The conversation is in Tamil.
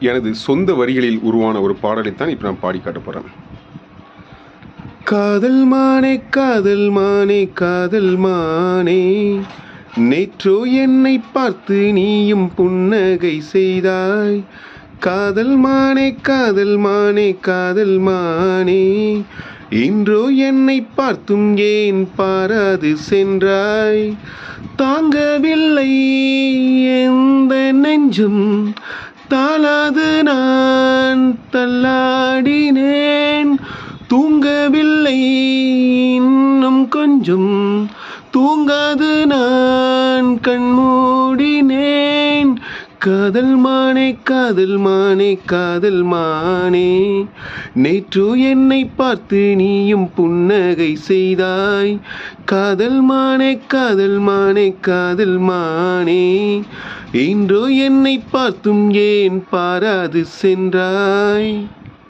எனது சொந்த வரிகளில் உருவான ஒரு பாடலைத்தான் இப்போ நான் பாடி காட்ட போகிறேன். காதல் மானே காதல் மானே காதல் மானே, நேற்றோ என்னை பார்த்து நீயும் புன்னகை செய்தாய். காதல் மானே காதல் மானே காதல் மானே, இன்றோ என்னை பார்த்தும் ஏன் பாராது சென்றாய். தாங்கவில்லை எந்த நெஞ்சும், தாளாது நான் தள்ளாடினேன். தூங்கவில்லை இன்னும் கொஞ்சம், தூங்காது நான் கண்மூடினேன். காதல் மானே காதல் மானே காதல் மானே, நேற்று என்னை பார்த்து நீயும் புன்னகை செய்தாய். காதல் மானே காதல் மானே காதல் மானே, இன்றோ என்னை பார்த்தும் ஏன் பாராது சென்றாய்.